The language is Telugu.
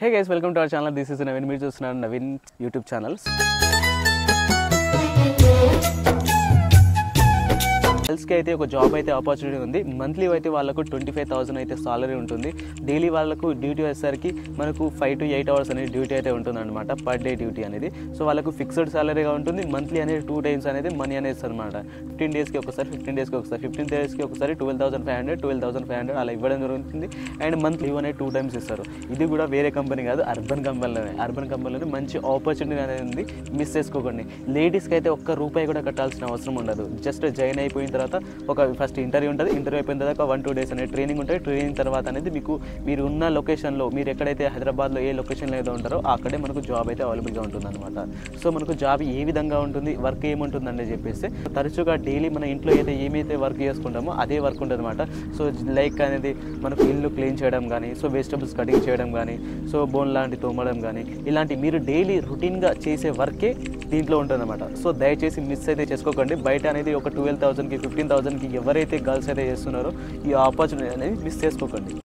Hey guys, welcome to our channel. This is Navin. మీరు చూస్తున్నారు నవీన్ యూట్యూబ్ ఛానల్స్. గర్ల్స్కి అయితే ఒక జాబ్ అయితే ఆపర్చునిటీ ఉంది. మంత్లీ అయితే వాళ్ళకు 25,000 అయితే సాలరీ ఉంటుంది. డైలీ వాళ్ళకు డ్యూటీ వచ్చేసరికి మనకు 5 to 8 అవర్స్ అనేది డ్యూటీ అయితే ఉంటుంది అనమాట, పర్ డే డ్యూటీ అనేది. సో వాళ్ళకు ఫిక్స్డ్ సాలరీగా ఉంటుంది. మంత్లీ అనేది 2 times అనేది మనీ అనేది అనమాట. 15 daysకి ఒకసారి, 15 daysకి ఒకసారి, 15 daysకి ఒకసారి 12,500, 12,500 అలా ఇవ్వడం జరుగుతుంది. అండ్ మంత్లీ అనేది 2 times ఇస్తారు. ఇది కూడా వేరే కంపెనీ కాదు, అర్బన్ కంపెనీలోనే మంచి ఆపర్చునిటీ అనేది ఉంది. మిస్ చేసుకోకండి. లేడీస్కి అయితే ఒక్క రూపాయి కూడా కట్టాల్సిన అవసరం ఉండదు. జస్ట్ జాయిన్ అయిపోయిన తర్వాత ఒక ఫస్ట్ ఇంటర్వ్యూ ఉంటుంది. ఇంటర్వ్యూ అయిపోయిన తర్వాత 1-2 days అనేది ట్రైనింగ్ ఉంటుంది. ట్రైనింగ్ తర్వాత అనేది మీరు ఉన్న లొకేషన్లో, మీరు ఎక్కడైతే హైదరాబాద్లో ఏ లొకేషన్లో ఏదో ఉంటారో అక్కడే మనకు జాబ్ అయితే అవైలబుల్గా ఉంటుంది అనమాట. సో మనకు జాబ్ ఏ విధంగా ఉంటుంది, వర్క్ ఏముంటుందని చెప్పేసి తరచుగా డైలీ మన ఇంట్లో ఏమైతే వర్క్ చేసుకుంటామో అదే వర్క్ ఉంటుంది అనమాట. సో లైక్ అనేది మనకు ఇల్లు క్లీన్ చేయడం కానీ, సో వెజిటబుల్స్ కటింగ్ చేయడం కానీ, సో బోన్ లాంటి తోమడం కానీ, ఇలాంటి మీరు డైలీ రొటీన్గా చేసే వర్కే దీంట్లో ఉంటుంది అనమాట. సో దయచేసి మిస్ అయితే చేసుకోకండి. బయట అనేది ఒక 12,000కి 15,000కి ఎవరైతే గర్ల్స్ అయితే చేస్తున్నారో ఈ ఆపర్చునిటీ అనేది మిస్ చేసుకోకండి.